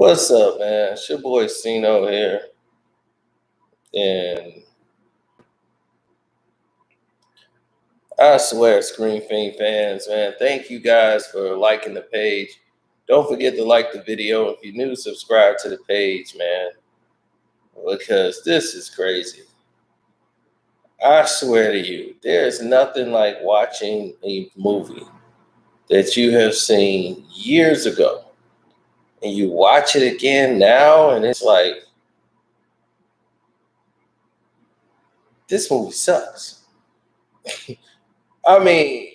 What's up, man? It's your boy Cino here. And I swear, Screen Fiend fans, man, thank you guys for liking the page. Don't forget to like the video. If you're new, subscribe to the page, man, because this is crazy. I swear to you, there's nothing like watching a movie that you have seen years ago and you watch it again now, and it's like, this movie sucks. I mean,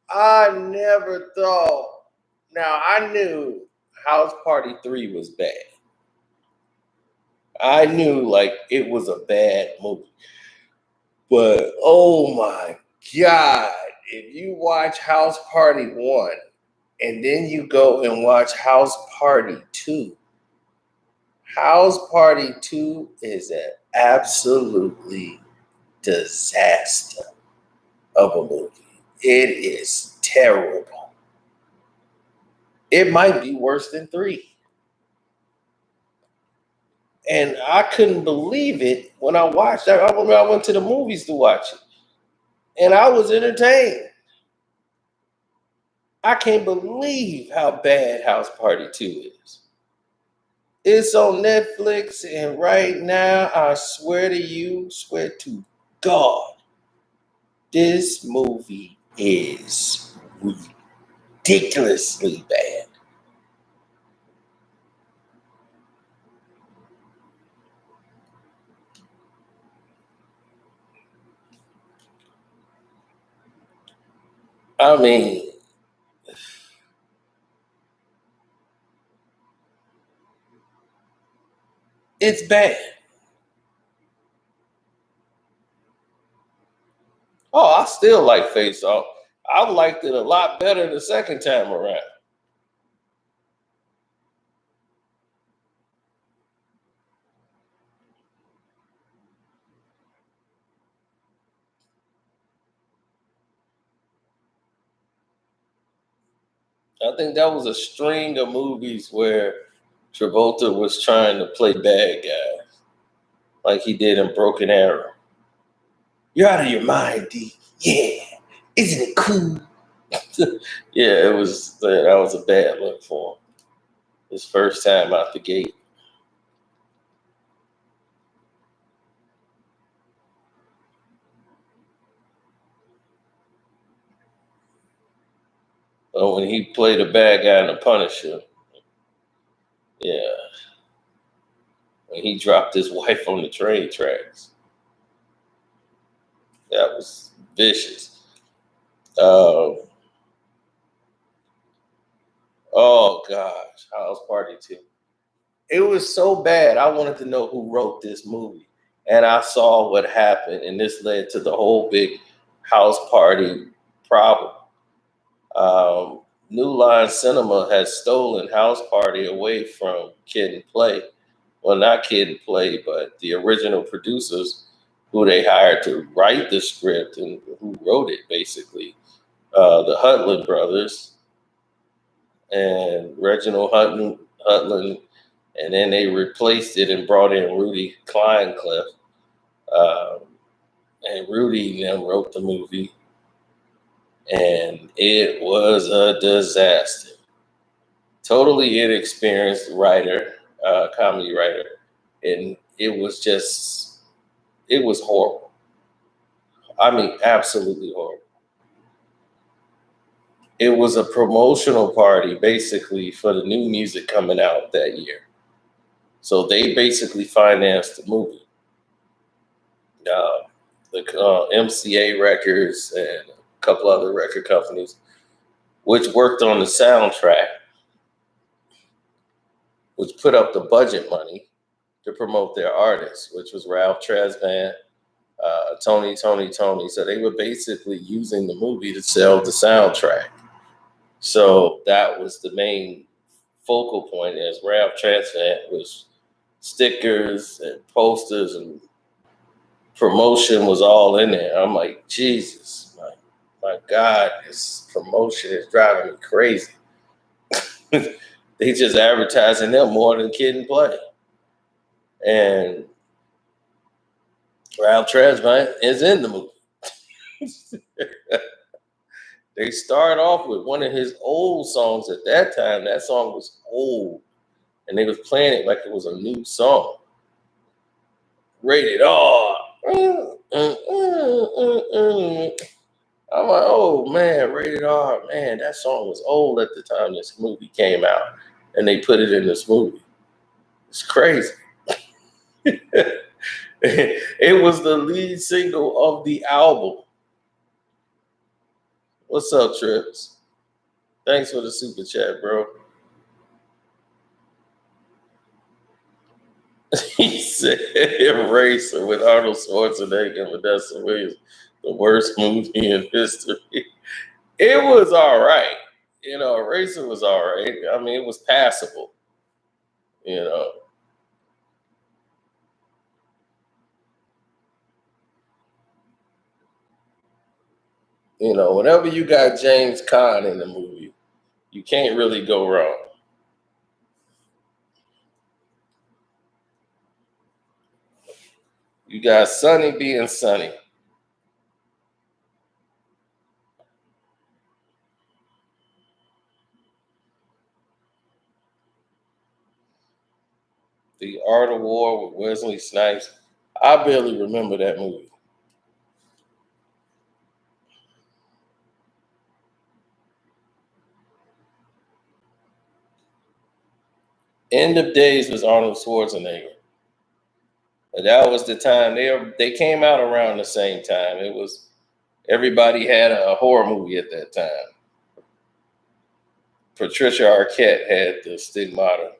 I never thought. Now, I knew House Party 3 was bad. I knew like it was a bad movie. But oh my God, if you watch House Party 1 and then you go and watch House Party 2, House Party 2 is an absolutely disaster of a movie. It is terrible. It might be worse than 3. And I couldn't believe it when I watched it. I remember I went to the movies to watch it. And I was entertained. I can't believe how bad House Party 2 is. It's on Netflix, and right now, I swear to God, this movie is ridiculously bad. I mean, it's bad. Oh, I still like Face Off. I liked it a lot better the second time around. I think that was a string of movies where Travolta was trying to play bad guy, like he did in Broken Arrow. You're out of your mind, D. Yeah, isn't it cool? Yeah, it was. That was a bad look for him. His first time out the gate. But when he played a bad guy in The Punisher, yeah, when he dropped his wife on the train tracks, that was vicious. Um, oh gosh, House Party 2. It was so bad. I wanted to know who wrote this movie. And I saw what happened, and this led to the whole big house party problem. New Line Cinema has stolen House Party away from Kid and Play. Well, not Kid and Play, but the original producers who they hired to write the script and who wrote it, basically. The Hudlin brothers and Reginald Hudlin, and then they replaced it and brought in Rudy Kleincliff. Um, and Rudy then wrote the movie, and it was a disaster. Totally inexperienced writer, comedy writer, and it was horrible. I mean, absolutely horrible. It was a promotional party basically for the new music coming out that year. So they basically financed the movie. The MCA Records and a couple other record companies, which worked on the soundtrack, which put up the budget money to promote their artists, which was Ralph Tresvant, Tony. So they were basically using the movie to sell the soundtrack. So that was the main focal point, as Ralph Tresvant was stickers and posters and promotion was all in there. I'm like, Jesus, my God, this promotion is driving me crazy. They just advertising them more than Kid and Play. And Ralph Tresvant is in the movie. They start off with one of his old songs at that time. That song was old. And they was playing it like it was a new song. Rated R. I'm like, oh man, rated R. Man, that song was old at the time this movie came out. And they put it in this movie. It's crazy. It was the lead single of the album. What's up, Trips? Thanks for the super chat, bro. He said Eraser with Arnold Schwarzenegger and Vanessa Williams, the worst movie in history. It was all right. Eraser was all right. I mean, it was passable. You know. Whenever you got James Caan in the movie, you can't really go wrong. You got Sonny being Sonny. The Art of War with Wesley Snipes. I barely remember that movie. End of Days was Arnold Schwarzenegger. And that was the time they came out around the same time. It was everybody had a horror movie at that time. Patricia Arquette had the Stigmata.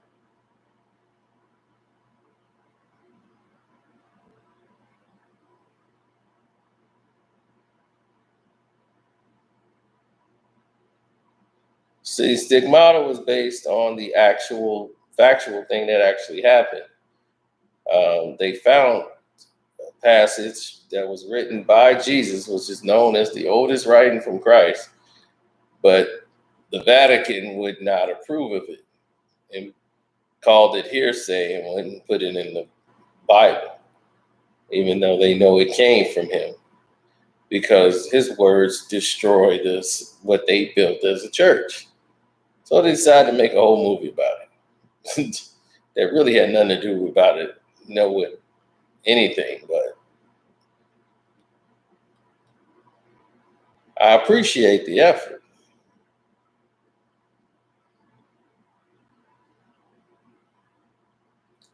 See, Stigmata was based on the actual factual thing that actually happened. They found a passage that was written by Jesus, which is known as the oldest writing from Christ, but the Vatican would not approve of it and called it hearsay and wouldn't put it in the Bible, even though they know it came from him, because his words destroy what they built as a church. So they decided to make a whole movie about it. That really had nothing to do about it, with anything, but I appreciate the effort.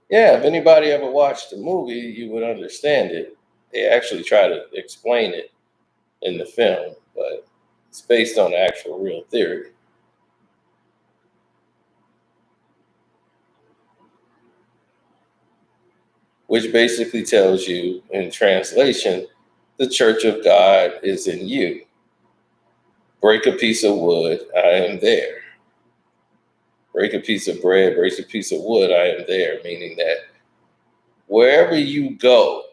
Yeah, if anybody ever watched the movie, you would understand it. They actually try to explain it in the film, but it's based on actual real theory. Which basically tells you, in translation, the church of God is in you. Break a piece of wood, I am there. Break a piece of bread, break a piece of wood, I am there, meaning that wherever you go,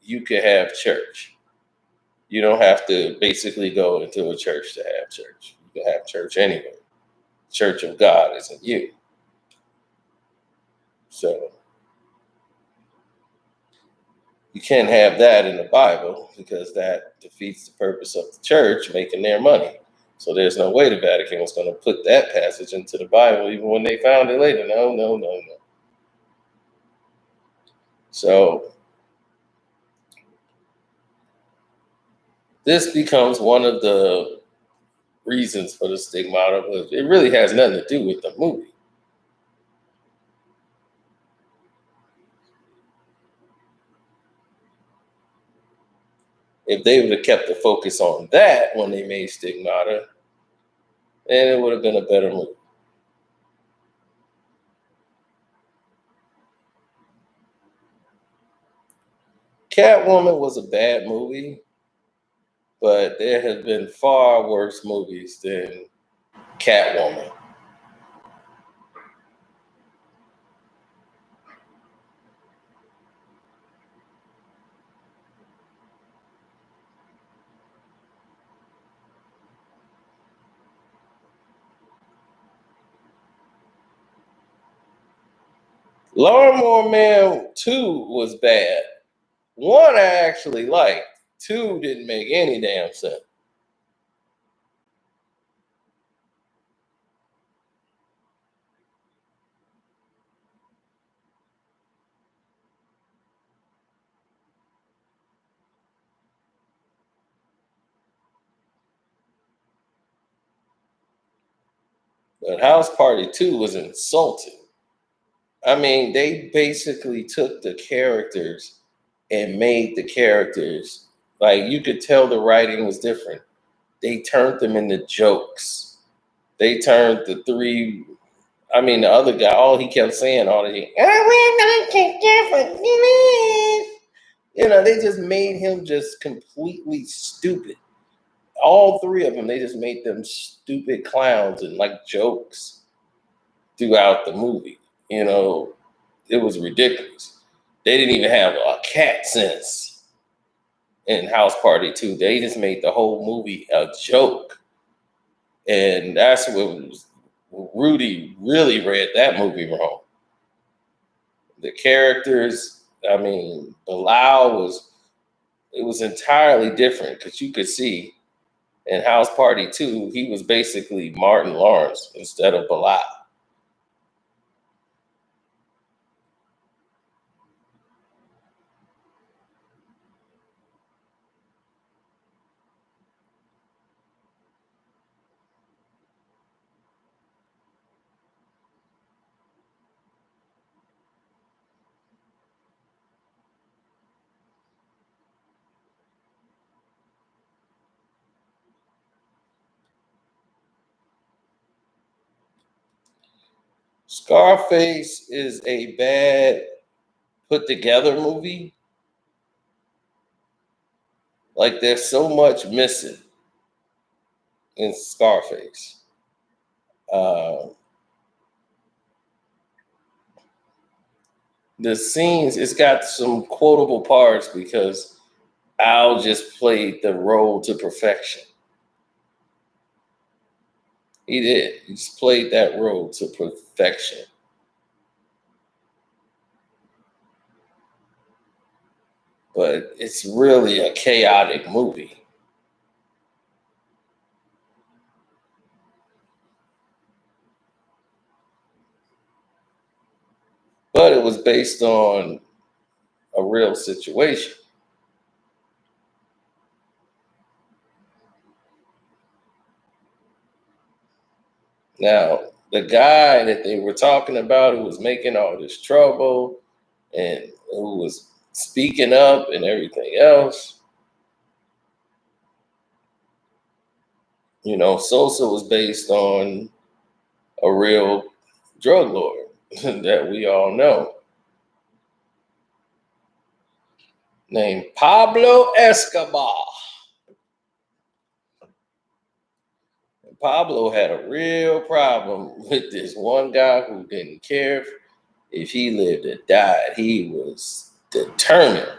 you can have church. You don't have to basically go into a church to have church. You can have church anywhere. Church of God is in you. So you can't have that in the Bible because that defeats the purpose of the church making their money. So there's no way the Vatican was going to put that passage into the Bible, even when they found it later. No. So this becomes one of the reasons for the stigmata, but it really has nothing to do with the movie. If they would have kept the focus on that when they made Stigmata, then it would have been a better movie. Catwoman was a bad movie, but there have been far worse movies than Catwoman. Lawnmower Man 2 was bad. 1 I actually liked. 2 didn't make any damn sense. But House Party 2 was insulting. I mean, they basically took the characters and made the characters like you could tell the writing was different. They turned them into jokes. They turned the three. I mean, the other guy, all he kept saying all the time, "Oh, we're not different." You know, they just made him just completely stupid. All three of them, they just made them stupid clowns and like jokes throughout the movie. You know, it was ridiculous. They didn't even have a cat sense in House Party 2. They just made the whole movie a joke. And that's what was, Rudy really read that movie wrong. The characters, I mean, Bilal was, it was entirely different because you could see in House Party 2, he was basically Martin Lawrence instead of Bilal. Scarface is a bad put together movie. Like there's so much missing in Scarface. Uh, the scenes, it's got some quotable parts because Al just played the role to perfection. He did. He just played that role to perfection. But it's really a chaotic movie. But it was based on a real situation. Now, the guy that they were talking about who was making all this trouble and who was speaking up and everything else, you know, Sosa was based on a real drug lord that we all know named Pablo Escobar. And Pablo had a real problem with this one guy who didn't care if he lived or died. He was determined.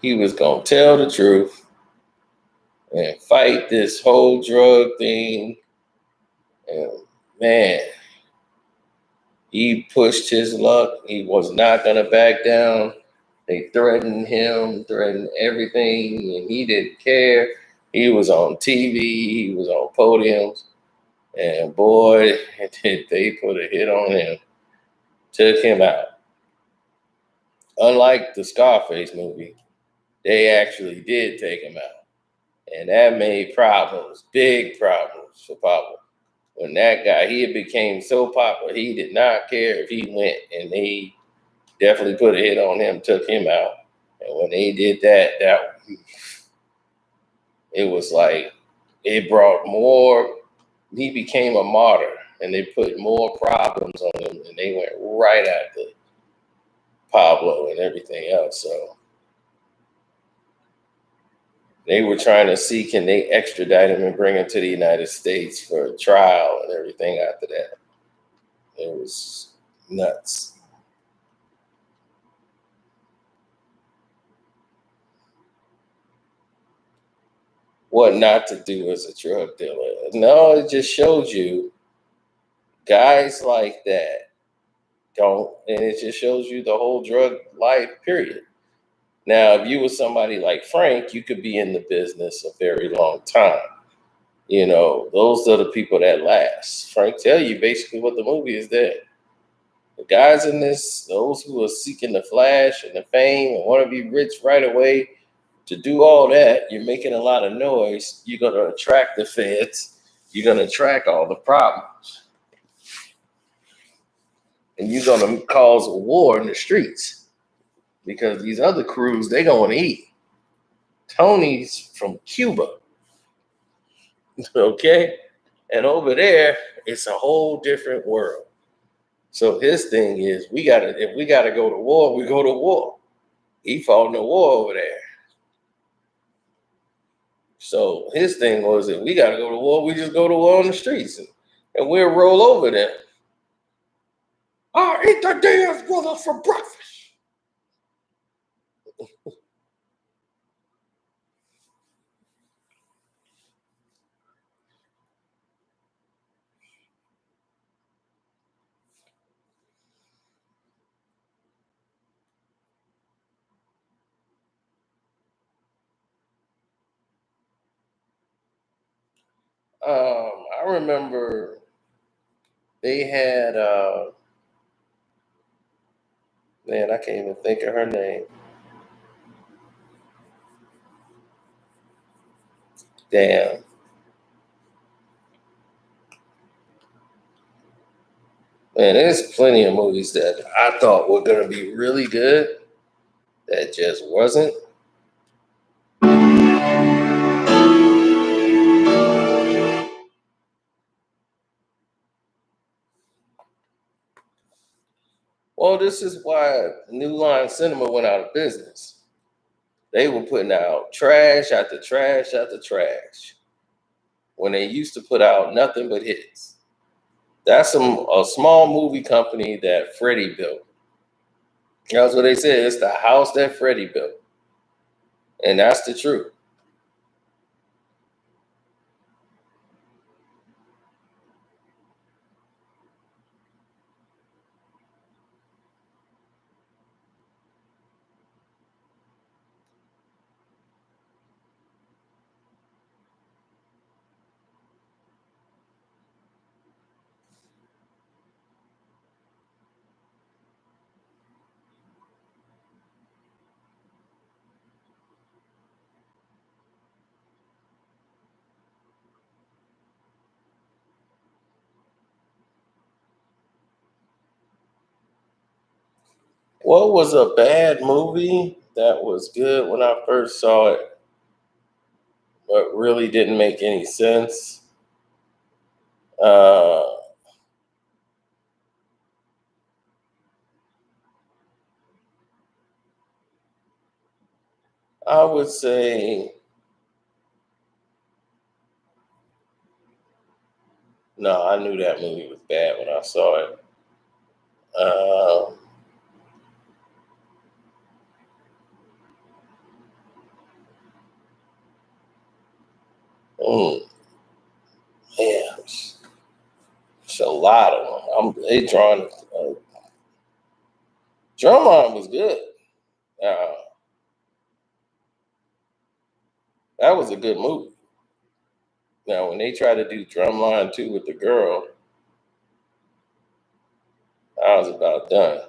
He was going to tell the truth and fight this whole drug thing. And man, he pushed his luck. He was not going to back down. They threatened him, threatened everything, and he didn't care. He was on TV, he was on podiums, and boy, did they put a hit on him, took him out. Unlike the Scarface movie, they actually did take him out. And that made problems, big problems for Pablo. When that guy, he had became so popular, he did not care if he went, and they definitely put a hit on him, took him out. And when they did that, it was like it brought more. He became a martyr, and they put more problems on him, and they went right after Pablo and everything else. So they were trying to see can they extradite him and bring him to the United States for a trial and everything after that. It was nuts. What not to do as a drug dealer. No, it just showed you guys like that don't, and it just shows you the whole drug life period. Now, if you were somebody like Frank, you could be in the business a very long time. You know, those are the people that last. Frank tell you basically what the movie is that the guys in this, those who are seeking the flash and the fame and want to be rich right away, to do all that, you're making a lot of noise. You're going to attract the feds. You're going to attract all the problems. And you're going to cause a war in the streets because these other crews, they going to eat. Tony's from Cuba, okay? And over there, it's a whole different world. So his thing is, if we gotta go to war, we go to war. He fought in the war over there. So his thing was, if we gotta go to war, we just go to war on the streets, and we'll roll over them. I eat the Diaz brothers for breakfast. I remember they had man, I can't even think of her name. Damn. Man, there's plenty of movies that I thought were gonna be really good that just wasn't. Well, this is why New Line Cinema went out of business. They were putting out trash after trash after trash when they used to put out nothing but hits. That's a small movie company that Freddie built. That's what they said. It's the house that Freddie built, and that's the truth. What was a bad movie that was good when I first saw it, but really didn't make any sense? Uh, I would say no. I knew that movie was bad when I saw it. Um, mm, yeah, it's a lot of them. They drawing. Drumline was good. Uh, that was a good movie. Now, when they tried to do Drumline 2 with the girl, I was about done.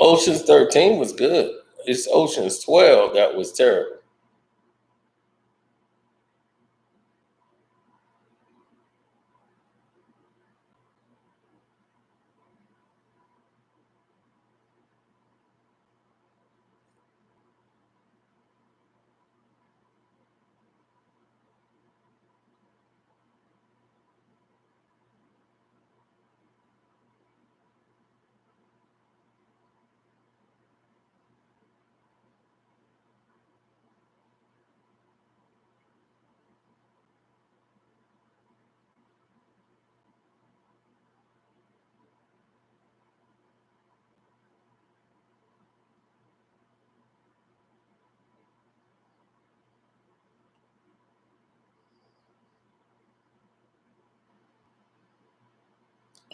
Ocean's 13 was good. It's Ocean's 12 that was terrible.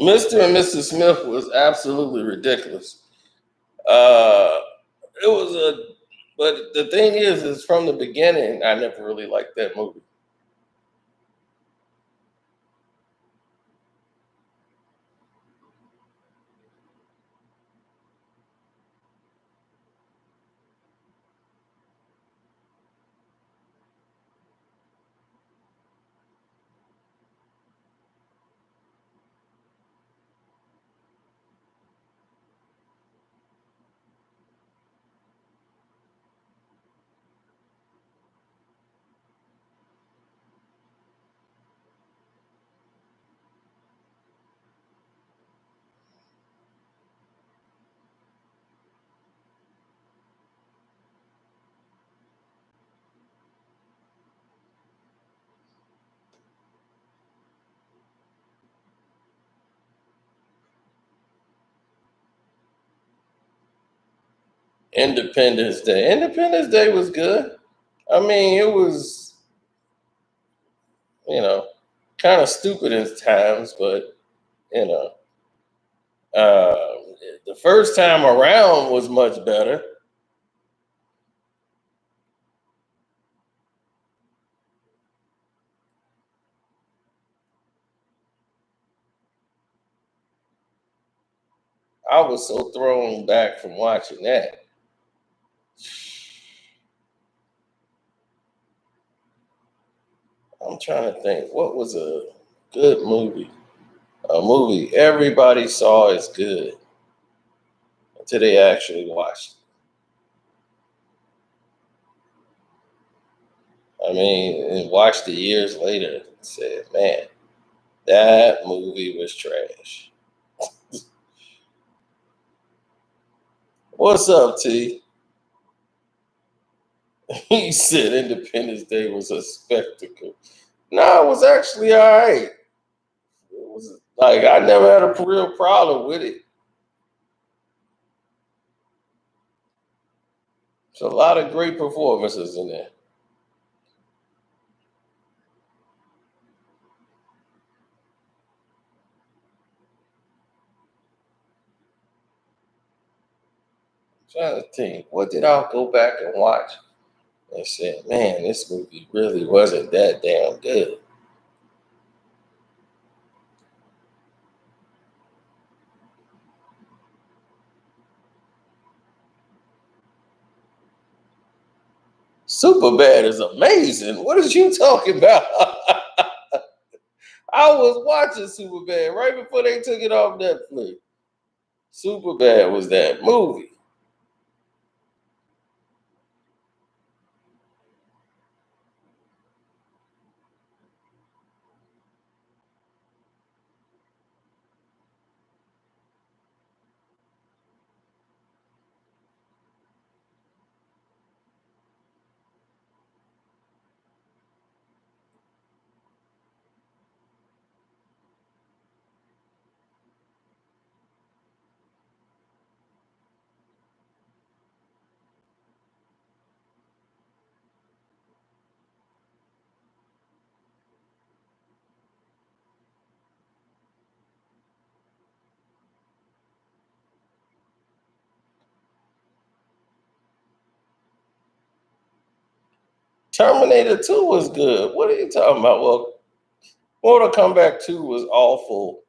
Mr. and Mrs. Smith was absolutely ridiculous. Uh, it was a, but the thing is from the beginning, I never really liked that movie. Independence Day. Independence Day was good. I mean, it was, you know, kind of stupid at times, but you know, uh, the first time around was much better. I was so thrown back from watching that. I'm trying to think, what was a good movie? A movie everybody saw is good until they actually watched it. I mean, and watched it years later and said, man, that movie was trash. What's up, T? He said Independence Day was a spectacle. No, it was actually all right. It was like I never had a real problem with it. There's a lot of great performances in there. Trying to think, what did I go back and watch and said, man, this movie really wasn't that damn good. Superbad is amazing. What is you talking about? I was watching Superbad right before they took it off Netflix. Superbad was that movie. Terminator 2 was good. What are you talking about? Well, Mortal Kombat 2 was awful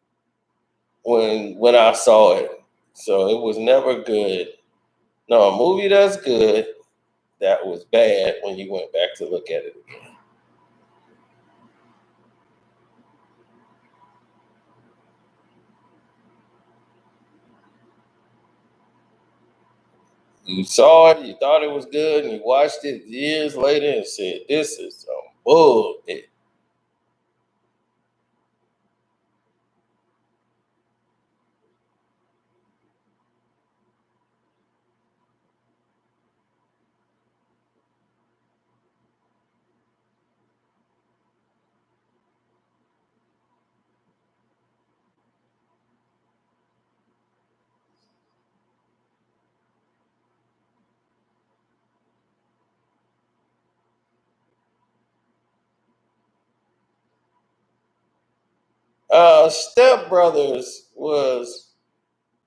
when I saw it. So it was never good. No, a movie that's good that was bad when you went back to look at it again. You saw it, you thought it was good, and you watched it years later and said, "This is some bull." Step Brothers was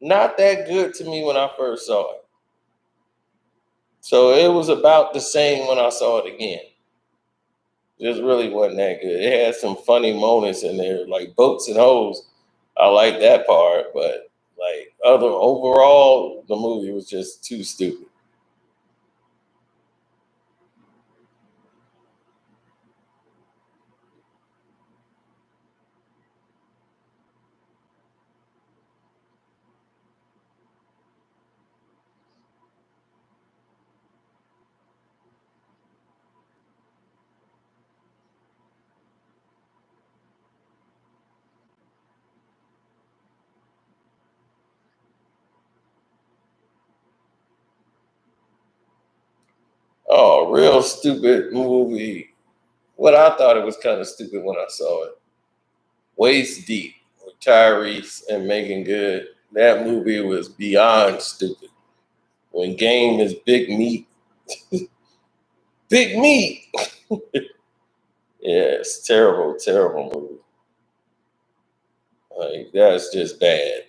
not that good to me when I first saw it. So it was about the same when I saw it again. Just really wasn't that good. It had some funny moments in there, like boats and hoes. I like that part, but like other overall, the movie was just too stupid. Oh, real stupid movie. What I thought it was kind of stupid when I saw it. Waist Deep with Tyrese and Megan Good. That movie was beyond stupid. When Game is big meat, big meat. Yeah, it's terrible, terrible movie. Like that's just bad.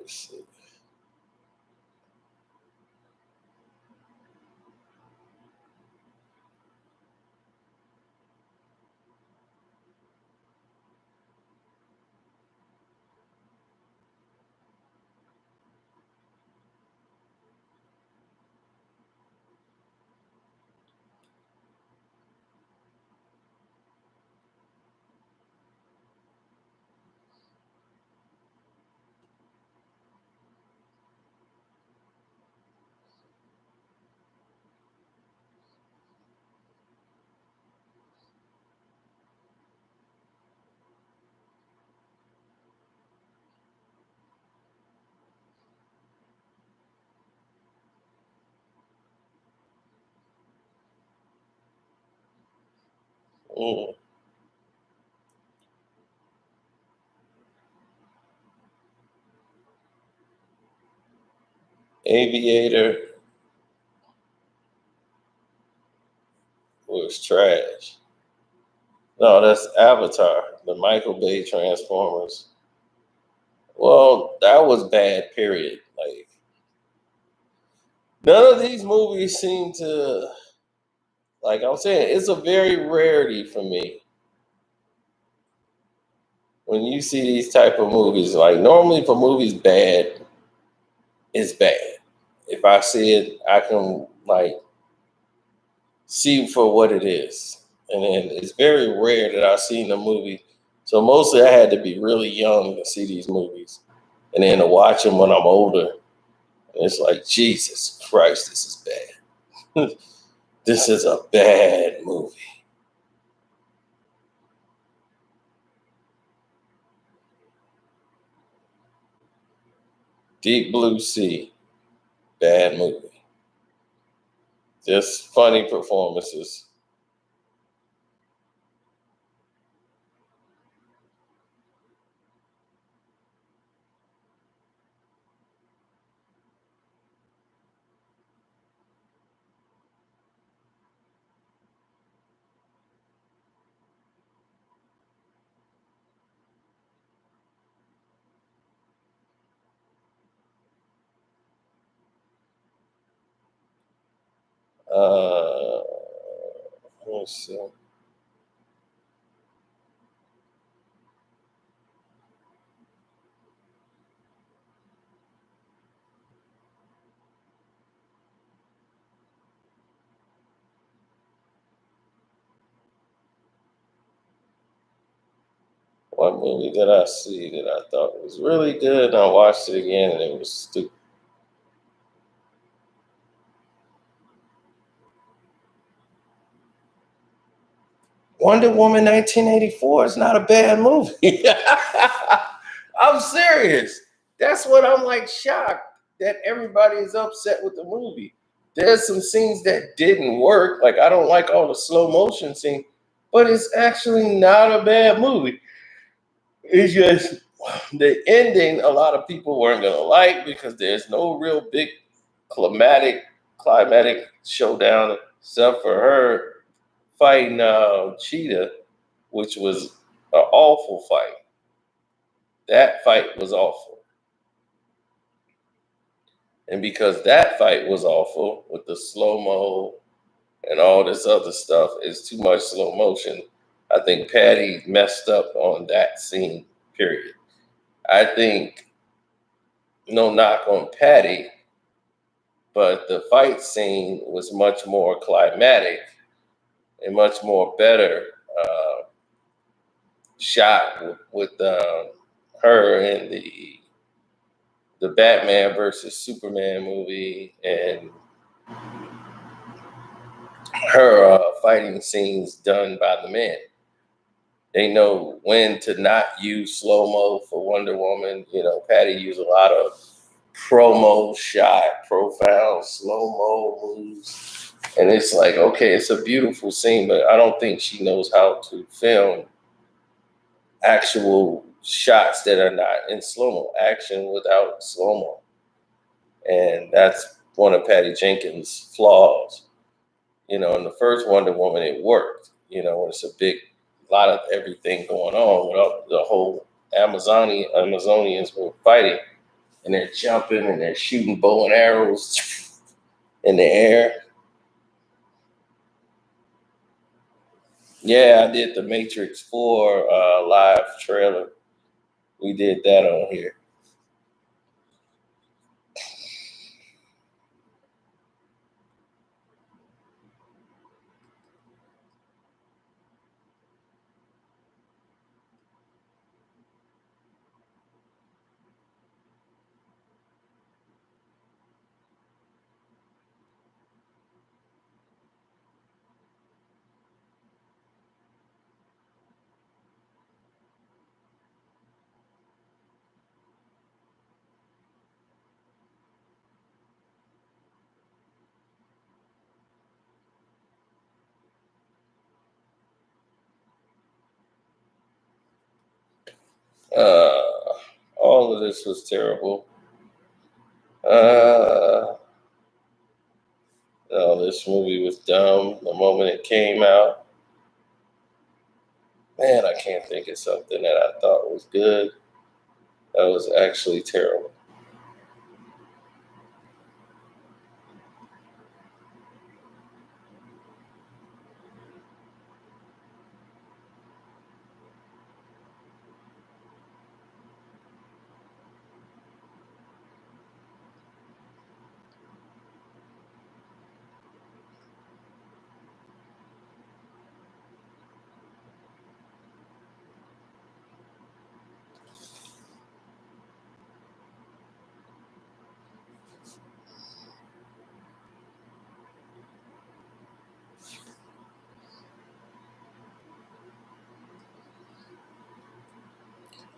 Let's see. Mm, Aviator was trash. No, that's Avatar, the Michael Bay Transformers. Well, that was bad, period. Like, none of these movies seem to, like I'm saying, it's a very rarity for me when you see these type of movies. Like, normally, if a movie's bad, it's bad. If I see it, I can, like, see for what it is. And then it's very rare that I've seen a movie. So mostly I had to be really young to see these movies. And then to watch them when I'm older, and it's like, Jesus Christ, this is bad. This is a bad movie. Deep Blue Sea, bad movie. Just funny performances. Uh, let's see. What movie did I see that I thought was really good? And I watched it again and it was stupid. Wonder Woman 1984 is not a bad movie. I'm serious. That's what I'm like shocked that everybody is upset with the movie. There's some scenes that didn't work. Like I don't like all the slow motion scene, but it's actually not a bad movie. It's just the ending a lot of people weren't gonna like because there's no real big climatic showdown except for her fighting Cheetah, which was an awful fight. That fight was awful. And because that fight was awful with the slow mo and all this other stuff, it's too much slow motion. I think Patty messed up on that scene, period. I think no knock on Patty, but the fight scene was much more climatic and much more better shot with her in the Batman versus Superman movie and her fighting scenes done by the men. They know when to not use slow mo for Wonder Woman. You know, Patty used a lot of promo shot, profound slow mo moves. And it's like, okay, it's a beautiful scene, but I don't think she knows how to film actual shots that are not in slow mo, action without slow mo. And that's one of Patty Jenkins' flaws. You know, in the first Wonder Woman, it worked. You know, when it's a big lot of everything going on, with the whole Amazonians were fighting, and they're jumping and they're shooting bow and arrows in the air. Yeah, I did the Matrix 4 live trailer. We did that on here. Uh, all of this was terrible. Uh, oh, this movie was dumb the moment it came out. Man, I can't think of something that I thought was good. That was actually terrible.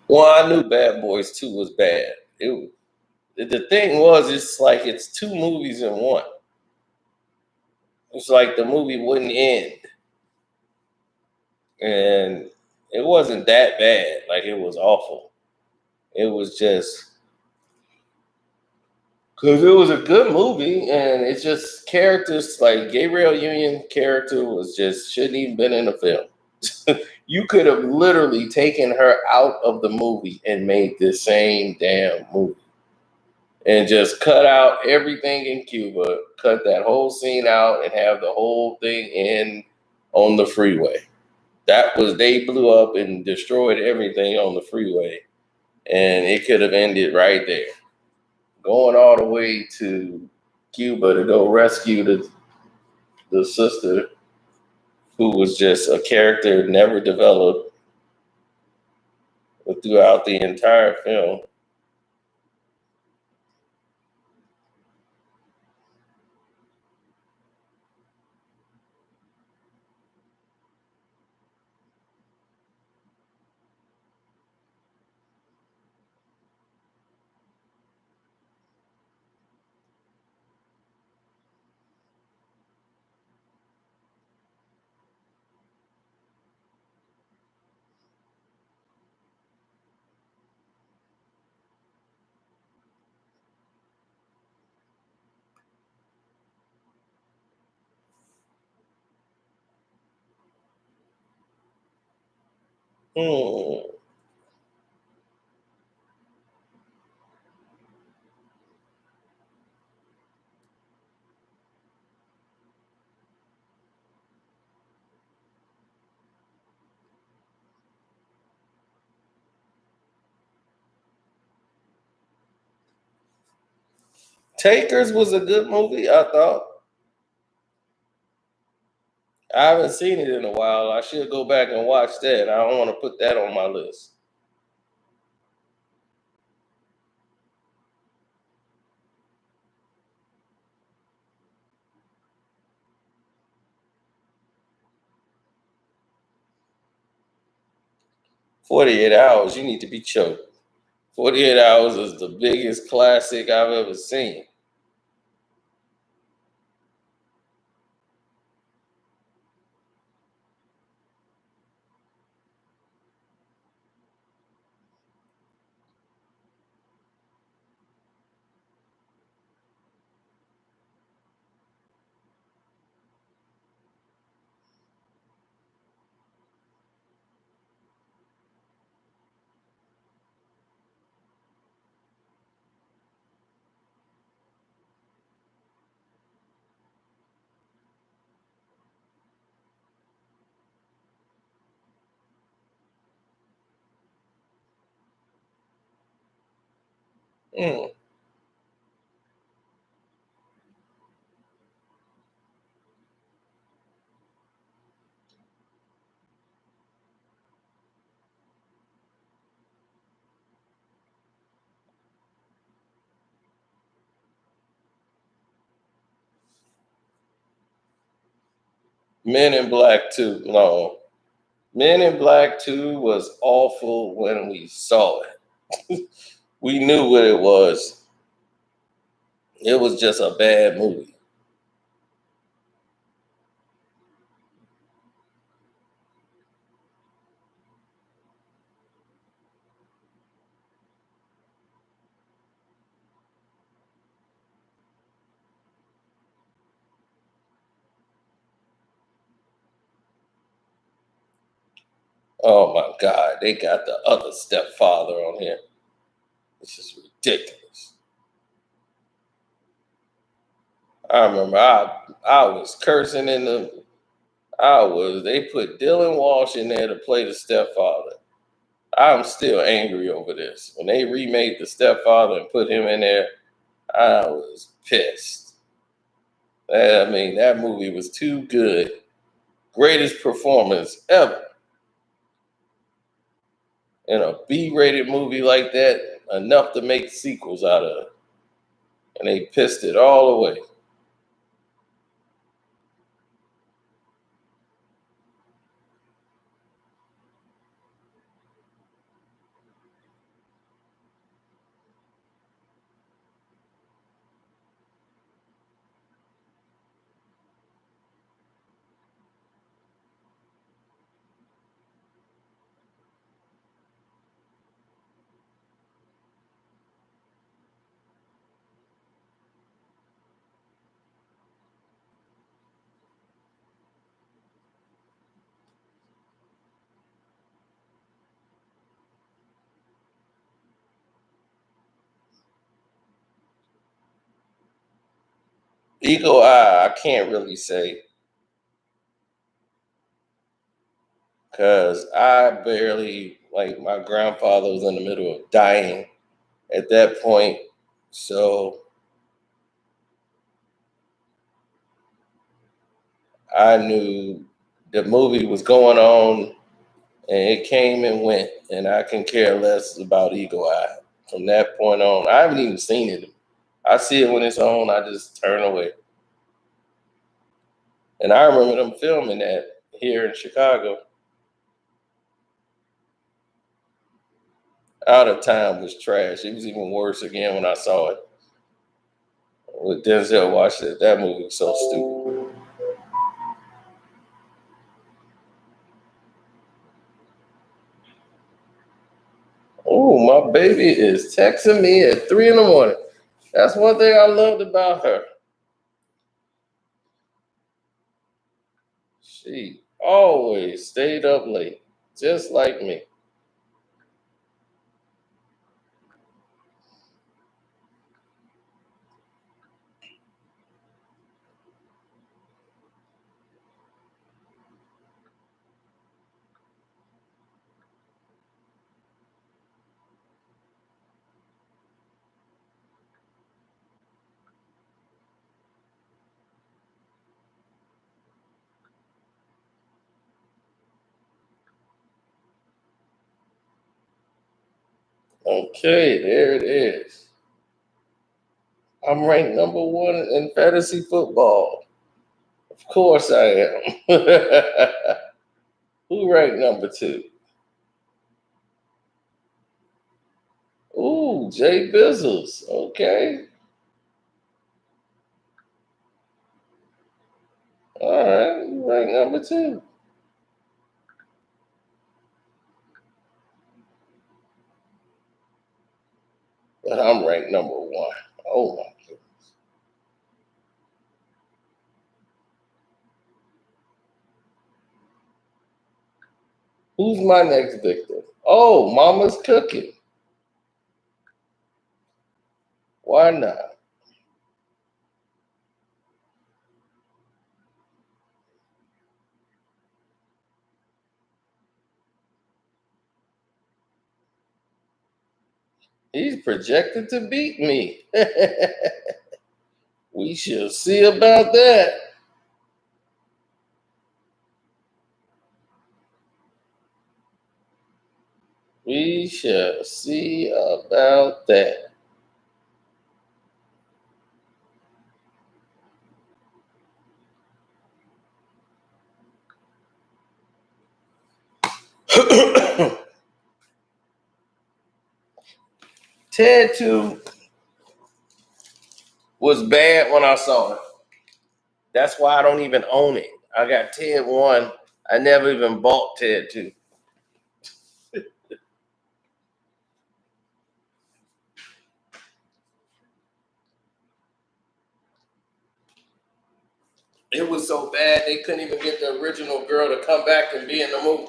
Well, I knew Bad Boys 2 was bad. The thing was, it's like it's two movies in one. It's like the movie wouldn't end, and it wasn't that bad. Like it was awful. It was just because it was a good movie, and it's just characters like Gabriel Union character was just shouldn't even been in the film. You could have literally taken her out of the movie and made the same damn movie. and just cut out everything in Cuba, cut that whole scene out, and have the whole thing in on the freeway. That was they blew up and destroyed everything on the freeway, and it could have ended right there. Going all the way to Cuba to go rescue the sister who was just a character never developed throughout the entire film. Hmm. Takers was a good movie, I thought. I haven't seen it in a while. I should go back and watch that. I don't want to put that on my list. 48 Hours, you need to be choked. 48 Hours is the biggest classic I've ever seen. Mm. Men in Black 2. No. Men in Black 2 was awful when we saw it. We knew what it was. It was just a bad movie. Oh my God, they got the other stepfather on here. This is ridiculous. I remember I was cursing in the they put Dylan Walsh in there to play the stepfather. I'm still angry over this. When they remade the stepfather and put him in there, I was pissed. I mean, that movie was too good. Greatest performance ever in a B-rated movie like that, enough to make sequels out of. And they pissed it all away. Eagle Eye, I can't really say because I barely, like, my grandfather was in the middle of dying at that point. So I knew the movie was going on and it came and went, and I can care less about Eagle Eye from that point on. I haven't even seen it. I see it when it's on, I just turn away. And I remember them filming that here in Chicago. Out of Time was trash. It was even worse again when I saw it with Denzel Washington. That movie was so stupid. Oh, my baby is texting me at 3 in the morning. That's one thing I loved about her. She always stayed up late, just like me. Okay, there it is. I'm ranked number one in fantasy football. Of course I am. Who ranked number two? Ooh, Jay Bizzles. Okay. All right. You ranked number two. But I'm ranked number one. Oh my goodness. Who's my next victim? Oh, Mama's cooking. Why not? He's projected to beat me. We shall see about that. We shall see about that. Ted 2 was bad when I saw it. That's why I don't even own it. I got Ted 1. I never even bought Ted 2. It was so bad they couldn't even get the original girl to come back and be in the movie.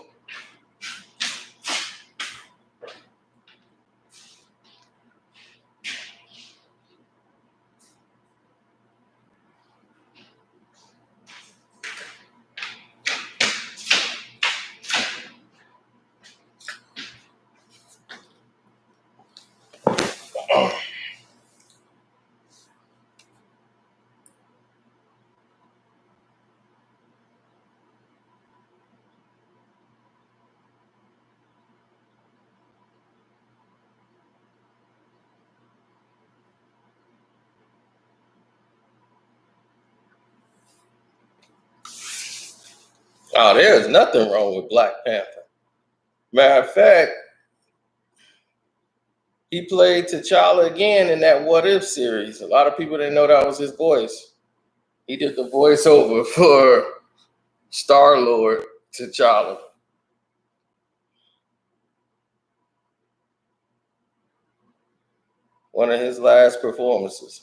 Oh, there's nothing wrong with Black Panther. Matter of fact, he played T'Challa again in that What If series. A lot of people didn't know that was his voice. He did the voiceover for Star Lord T'Challa. One of his last performances.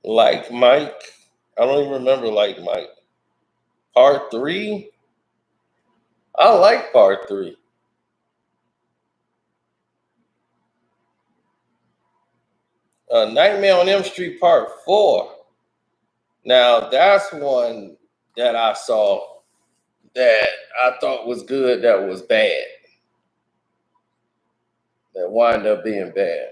Like Mike. I don't even remember Like Mike. Part three. I like part three. Nightmare on Elm Street Part Four. Now that's one that I saw that I thought was good. That was bad. That wound up being bad.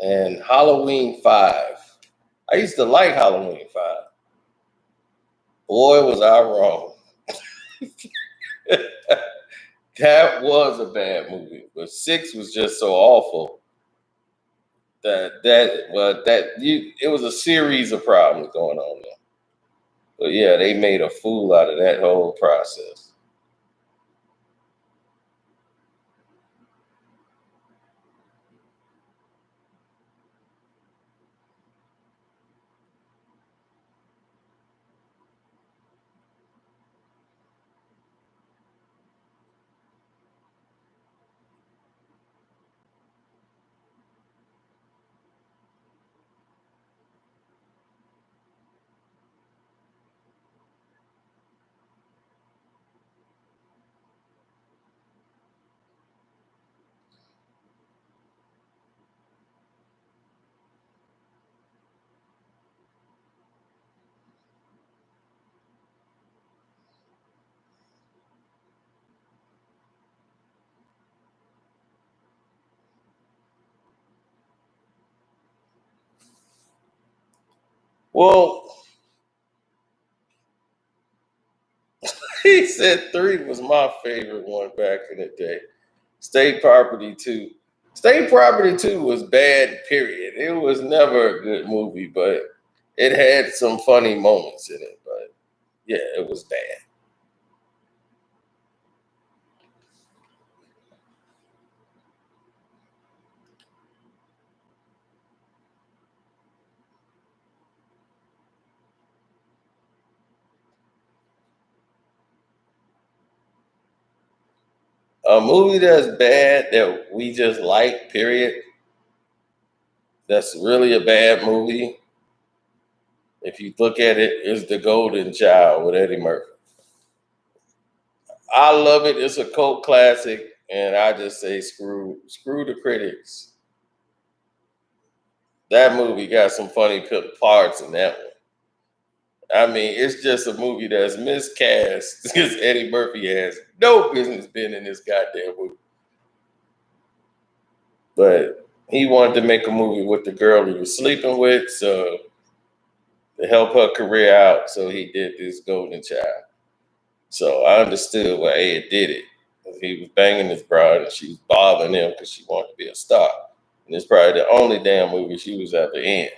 And Halloween 5. I used to like Halloween 5. Boy, was I wrong. That was a bad movie. But 6 was just so awful that it was a series of problems going on there. But yeah, they made a fool out of that whole process. Well, he said 3 was my favorite one back in the day. State Property 2. State Property 2 was bad, period. It was never a good movie, but it had some funny moments in it. But yeah, it was bad. A movie that's bad that we just like, period, that's really a bad movie, if you look at it, is The Golden Child with Eddie Murphy. I love it. It's a cult classic, and I just say screw the critics. That movie got some funny parts in that one. I mean, it's just a movie that's miscast because Eddie Murphy has no business being in this goddamn movie. But he wanted to make a movie with the girl he was sleeping with, so to help her career out, so he did this Golden Child. So I understood why Ed did it. He was banging his bride and she was bothering him because she wanted to be a star. And it's probably the only damn movie she was ever in.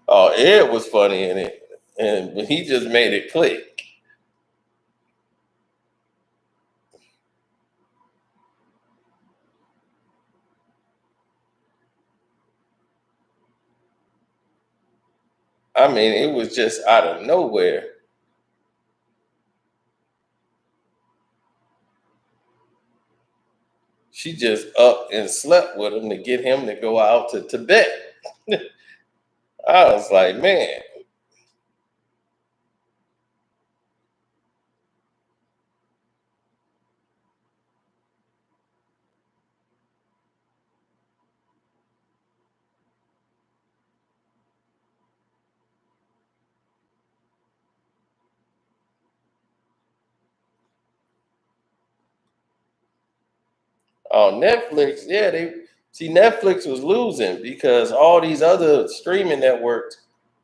Oh, Ed was funny in it, and he just made it click. I mean, it was just out of nowhere. She just up and slept with him to get him to go out to Tibet. I was like, man. On Netflix, yeah, they see Netflix was losing because all these other streaming networks,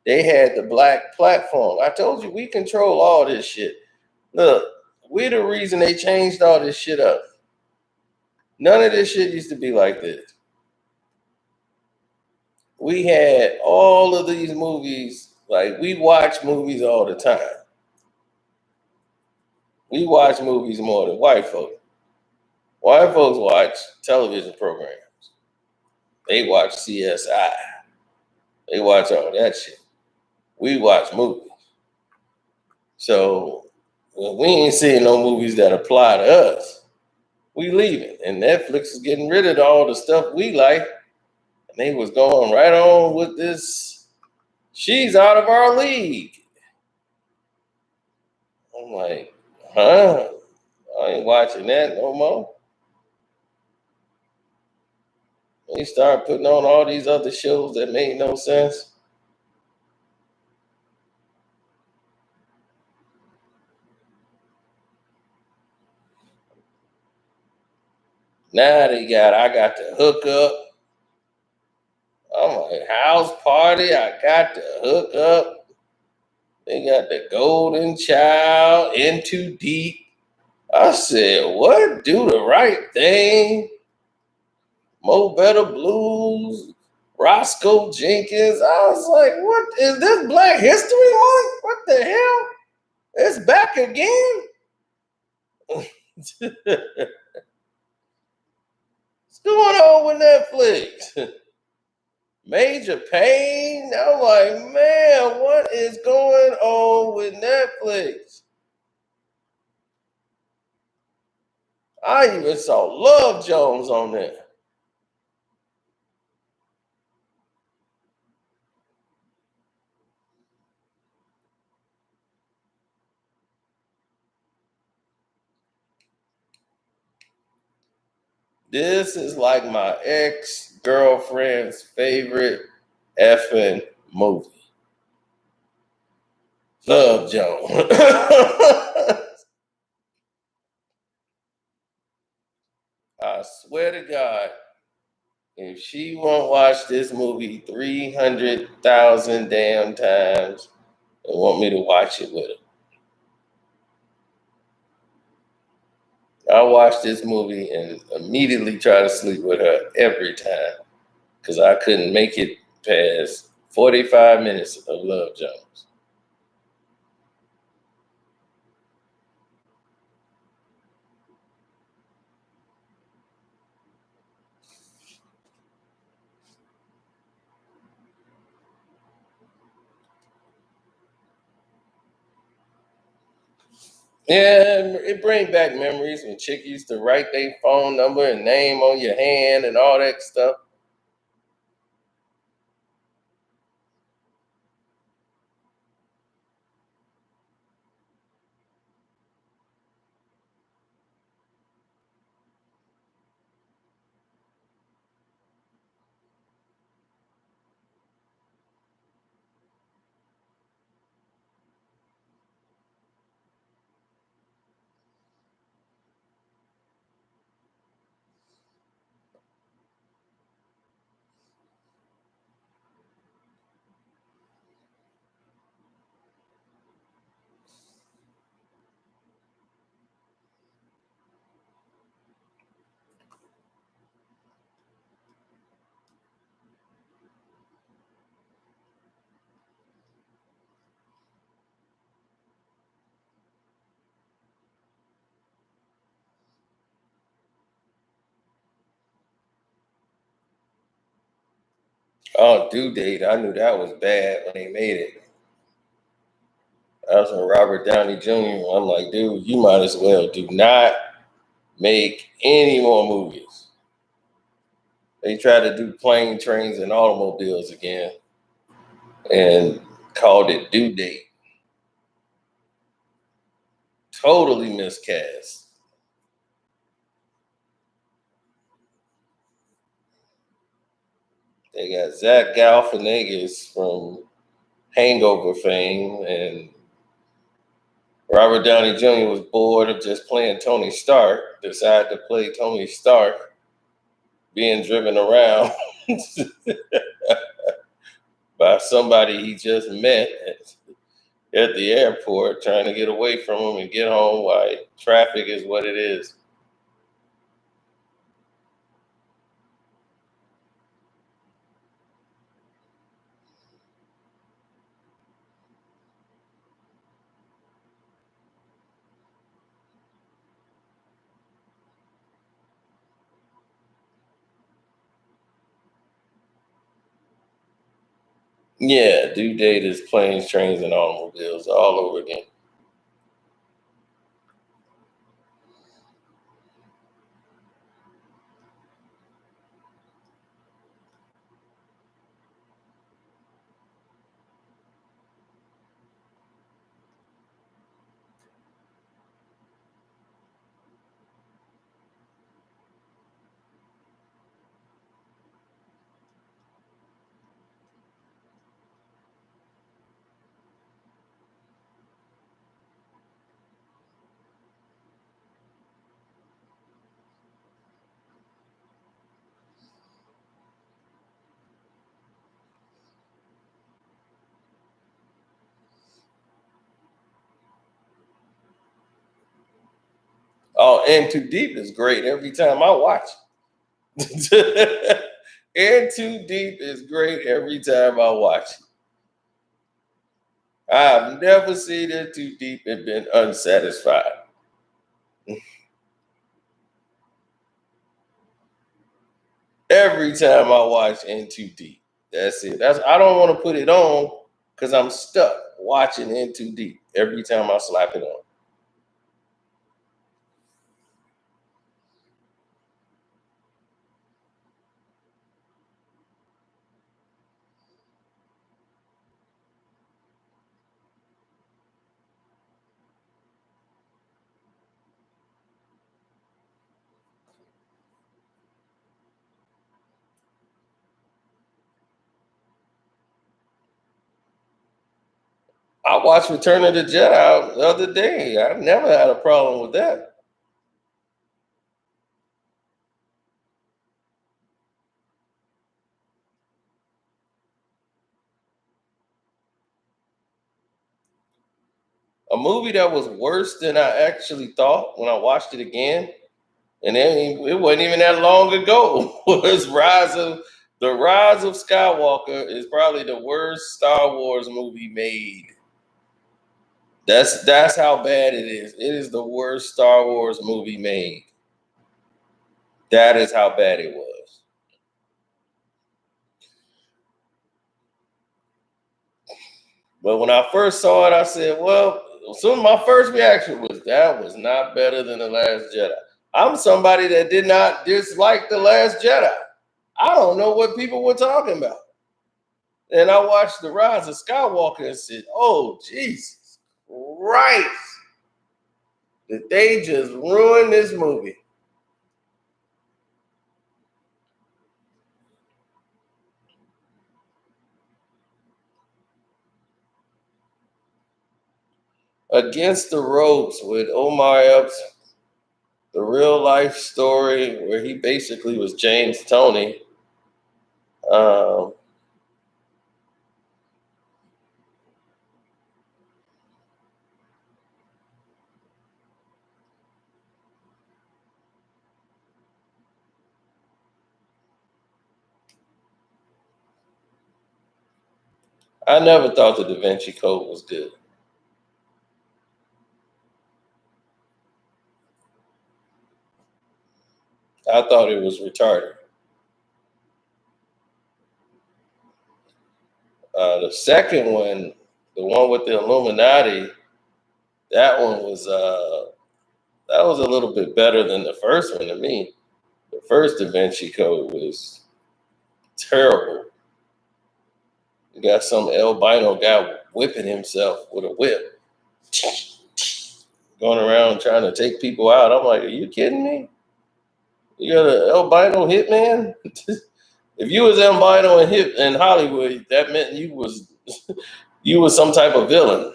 they had the black platform. I told you we control all this shit. Look, we're the reason they changed all this shit up. None of this shit used to be like this. We had all of these movies, like we watch movies all the time. We watch movies more than white folks. White folks watch television programs. They watch CSI. They watch all that shit. We watch movies. So we ain't seeing no movies that apply to us. We leaving. And Netflix is getting rid of all the stuff we like. And they was going right on with this. She's out of our league. I'm like, huh? I ain't watching that no more. They start putting on all these other shows that made no sense. Now I got to hook up. I'm like, house party, I got to hook up. They got the Golden Child, In Too Deep. I said, what? Do the right thing. Mo Better Blues, Roscoe Jenkins. I was like, what is this Black History Month? What the hell? It's back again? What's going on with Netflix? Major Pain. I'm like, man, what is going on with Netflix? I even saw Love Jones on there. This is like my ex-girlfriend's favorite effing movie. Love Jones. I swear to God, if she won't watch this movie 300,000 damn times and want me to watch it with her, I'll watch this movie and immediately try to sleep with her every time because I couldn't make it past 45 minutes of Love Jones. Yeah, it brings back memories when chick used to write their phone number and name on your hand and all that stuff. Oh, Due Date, I knew that was bad when they made it. That was when Robert Downey Jr. I'm like, dude, you might as well do not make any more movies. They tried to do Plane, Trains, and Automobiles again and called it Due Date. Totally miscast. They got Zach Galifianakis from Hangover fame, and Robert Downey Jr. was bored of just playing Tony Stark, decided to play Tony Stark being driven around by somebody he just met at the airport, trying to get away from him and get home while traffic is what it is. Yeah, due date is planes, trains, and automobiles all over again. Oh, and Too Deep is great every time I watch it. And Too Deep is great every time I watch it. I've never seen it Too Deep and been unsatisfied. Every time I watch In Too Deep, that's it. That's I don't want to put it on because I'm stuck watching In Too Deep every time I slap it on. I watched Return of the Jedi the other day. I never had a problem with that. A movie that was worse than I actually thought when I watched it again, and then it wasn't even that long ago. Was Rise of Skywalker is probably the worst Star Wars movie made. That's how bad it is. It is the worst Star Wars movie made. That is how bad it was. But when I first saw it, I said, well, so my first reaction was that was not better than The Last Jedi. I'm somebody that did not dislike The Last Jedi. I don't know what people were talking about. And I watched The Rise of Skywalker and said, oh, Jesus Christ, that they just ruined this movie. Against the Ropes with Omar Epps, the real life story where he basically was James Tony. Um, I never thought the Da Vinci Code was good. I thought it was retarded. The second one, the one with the Illuminati, that one was that was a little bit better than the first one to me. The first Da Vinci Code was terrible. You got some albino guy whipping himself with a whip, going around trying to take people out. I'm like, are you kidding me? You got an albino hitman? If you was albino and hit in Hollywood, that meant you was you was some type of villain.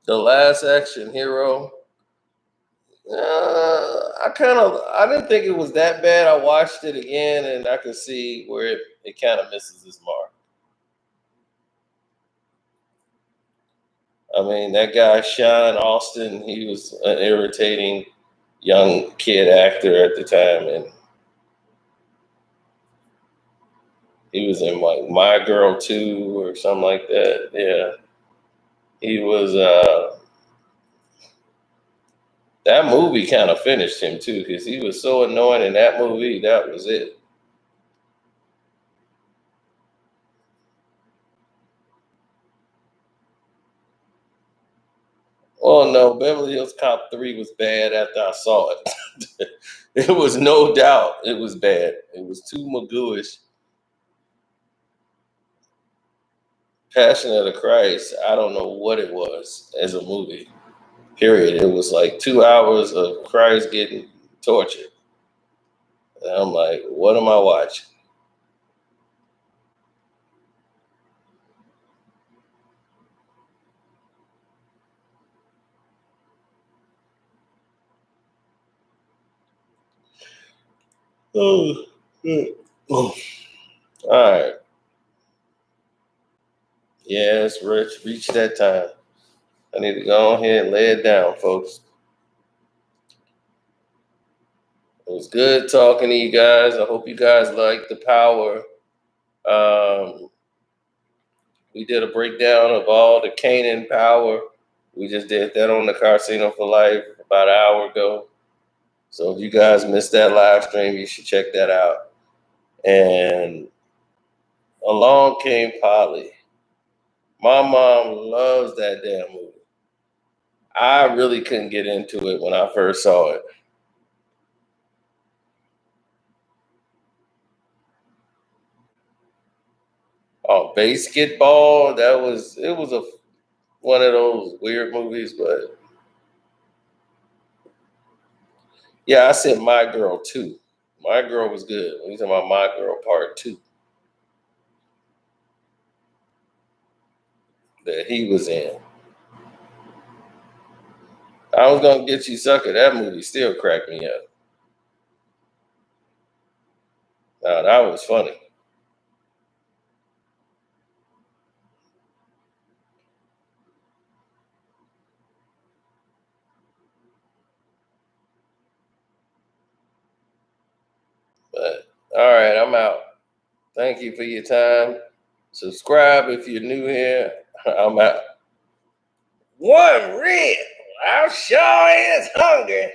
The Last Action Hero. I didn't think it was that bad. I watched it again, and I could see where it kind of misses its mark. I mean, that guy Sean Austin, he was an irritating young kid actor at the time, and he was in like My Girl 2 or something like that. Yeah, he was. That movie kind of finished him too, because he was so annoying in that movie. That was it. Oh no, Beverly Hills Cop 3 was bad after I saw it. It was no doubt it was bad. It was too Magooish. Passion of the Christ, I don't know what it was as a movie. Period. It was like 2 hours of Christ getting tortured. And I'm like, what am I watching? Oh, oh. All right. Yes, Rich, reach that time. I need to go on here and lay it down, folks. It was good talking to you guys. I hope you guys liked the power. Um, we did a breakdown of all the Canaan power. We just did that on the Casino for Life about an hour ago. So if you guys missed that live stream, you should check that out. And along came Polly. My mom loves that damn movie. I really couldn't get into it when I first saw it. Oh, Basketball, it was a one of those weird movies, but yeah, I said My Girl too. My Girl was good. We talking about My Girl Part 2 that he was in. I was gonna get you sucker. That movie still cracked me up. Now that was funny. But all right, I'm out. Thank you for your time. Subscribe if you're new here. I'm out. One real. I sure is hungry.